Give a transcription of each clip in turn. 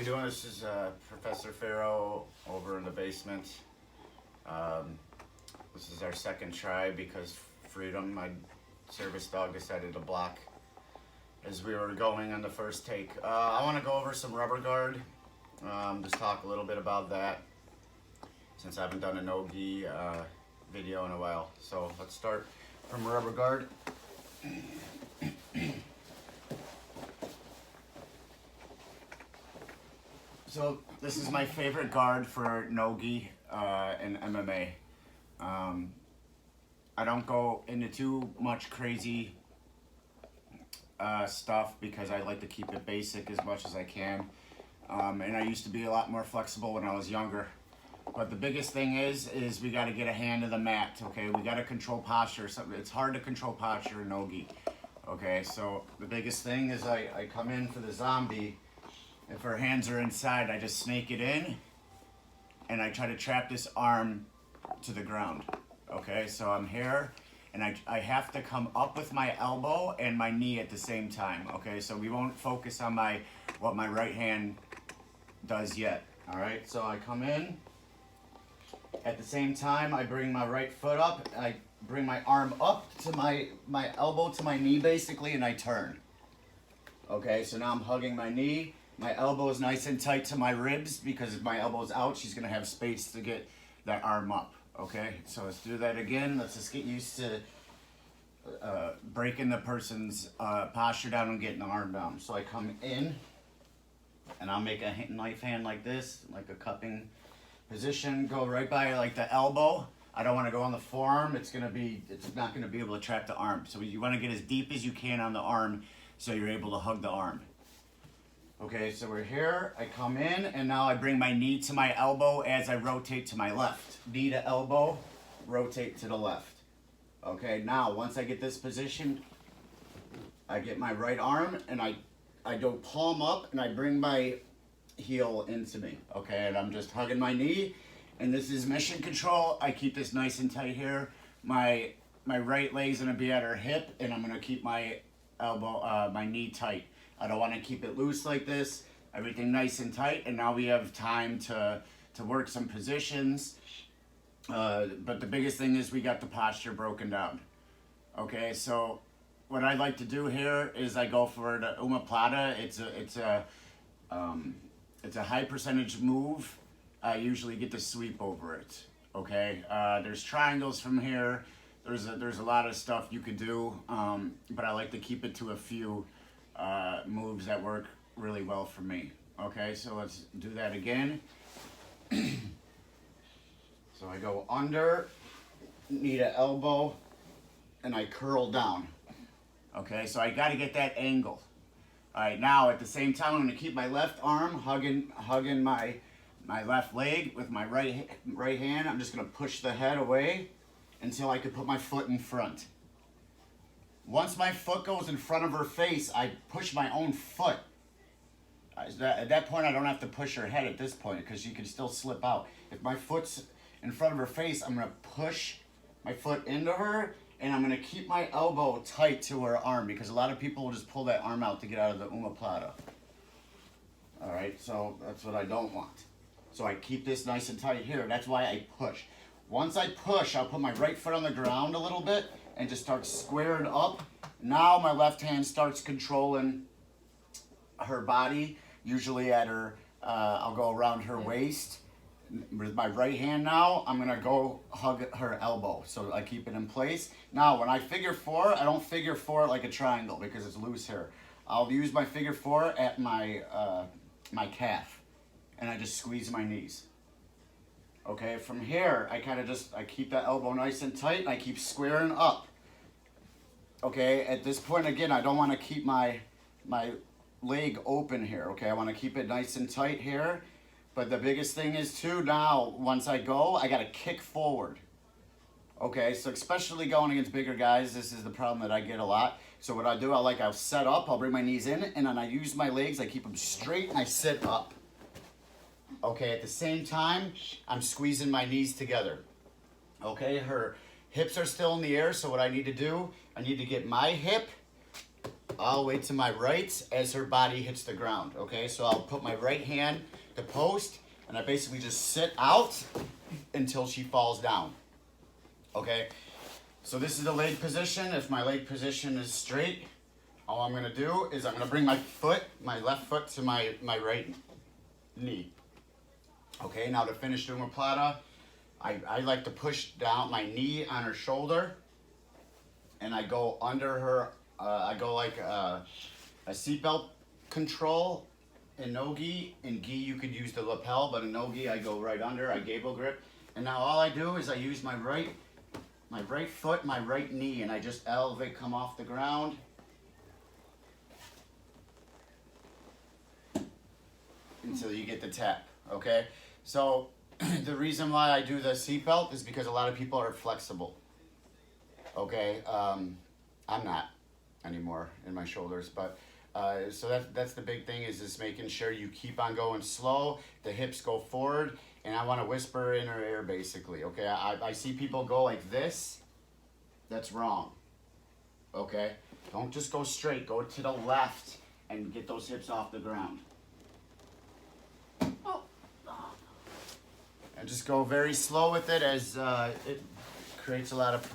How you doing? This is Professor Farrow over in the basement. This is our second try because Freedom, my service dog, decided to block as we were going on the first take. I want to go over some rubber guard, just talk a little bit about that since I haven't done a no-gi video in a while. So let's start from rubber guard. So this is my favorite guard for no-gi and MMA. I don't go into too much crazy stuff because I like to keep it basic as much as I can. And I used to be a lot more flexible when I was younger. But the biggest thing is we got to get a hand to the mat, okay? We got to control posture. So it's hard to control posture in no-gi, okay? So the biggest thing is I come in for the zombie. If her hands are inside, I just snake it in and I try to trap this arm to the ground. Okay, so I'm here and I have to come up with my elbow and my knee at the same time. Okay, so we won't focus on what my right hand does yet. All right, so I come in. At the same time, I bring my right foot up. I bring my arm up to my elbow to my knee basically, and I turn. Okay, so now I'm hugging my knee. My elbow is nice and tight to my ribs because if my elbow's out, she's gonna have space to get that arm up. Okay, so let's do that again. Let's just get used to breaking the person's posture down and getting the arm down. So I come in and I'll make a knife hand like this, like a cupping position. Go right by like the elbow. I don't want to go on the forearm. It's not gonna be able to trap the arm. So you want to get as deep as you can on the arm so you're able to hug the arm. Okay, so we're here, I come in, and now I bring my knee to my elbow as I rotate to my left. Knee to elbow, rotate to the left. Okay, now once I get this position, I get my right arm, and I go palm up, and I bring my heel into me. Okay, and I'm just hugging my knee, and this is mission control. I keep this nice and tight here. My right leg's gonna be at her hip, and I'm gonna keep my my knee tight. I don't want to keep it loose like this. Everything nice and tight, and now we have time to work some positions. But the biggest thing is we got the posture broken down. Okay, so what I like to do here is I go for the omoplata. It's a high percentage move. I usually get to sweep over it. Okay, there's triangles from here. There's a lot of stuff you could do, but I like to keep it to a few moves that work really well for me. Okay, so let's do that again. So I go under, knee to elbow, and I curl down. Okay, so I got to get that angle. All right, now at the same time, I'm going to keep my left arm hugging my left leg with my right hand. I'm just going to push the head away until I can put my foot in front. Once my foot goes in front of her face, I push my own foot. At that point, I don't have to push her head at this point because she can still slip out. If my foot's in front of her face, I'm going to push my foot into her, and I'm going to keep my elbow tight to her arm because a lot of people will just pull that arm out to get out of the omoplata. All right, so that's what I don't want. So I keep this nice and tight here. That's why I push. Once I push, I'll put my right foot on the ground a little bit and just start squaring up. Now my left hand starts controlling her body, usually at her, I'll go around her waist. With my right hand now, I'm gonna go hug her elbow. So I keep it in place. Now when I figure four, I don't figure four like a triangle because it's loose here. I'll use my figure four at my calf, and I just squeeze my knees. Okay, from here, I keep that elbow nice and tight, and I keep squaring up. Okay, at this point, again, I don't want to keep my leg open here, okay? I want to keep it nice and tight here. But the biggest thing is, too, now, once I go, I got to kick forward. Okay, so especially going against bigger guys, this is the problem that I get a lot. So what I do, I'll set up, I'll bring my knees in, and then I use my legs, I keep them straight, and I sit up. Okay, at the same time, I'm squeezing my knees together. Okay, her hips are still in the air, so what I need to do, I need to get my hip all the way to my right as her body hits the ground, okay? So I'll put my right hand to post, and I basically just sit out until she falls down, okay? So this is the leg position. If my leg position is straight, all I'm gonna do is I'm gonna bring my foot, my left foot to my right knee. Okay, now to finish the omoplata, I like to push down my knee on her shoulder, and I go under her, I go like a seatbelt control in no-gi. In gi, you could use the lapel, but in no-gi, I go right under, I gable grip. And now all I do is I use my right foot, my right knee, and I just elevate, come off the ground. Until you get the tap, okay? So the reason why I do the seatbelt is because a lot of people are flexible, okay? I'm not anymore in my shoulders, but so that's the big thing, is just making sure you keep on going slow, the hips go forward, and I want to whisper in her ear basically, okay? I see people go like this. That's wrong, okay? Don't just go straight, go to the left and get those hips off the ground. And just go very slow with it, as it creates a lot of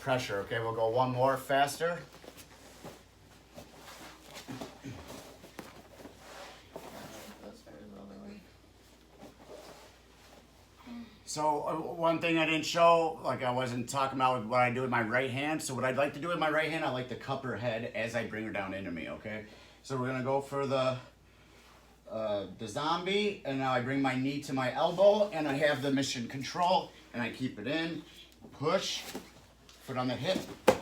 pressure. Okay, we'll go one more faster. So one thing I didn't show, like I wasn't talking about what I do with my right hand. So what I'd like to do with my right hand, I like to cup her head as I bring her down into me, okay? So we're gonna go for the zombie, and now I bring my knee to my elbow, and I have the mission control, and I keep it in, push, foot on the hip,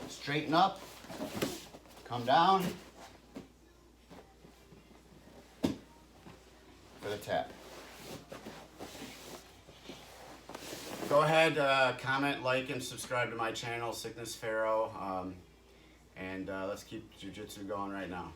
straighten up, come down for the tap. Go ahead, comment, like, and subscribe to my channel, Sickness Pharaoh, and let's keep jiu-jitsu going right now.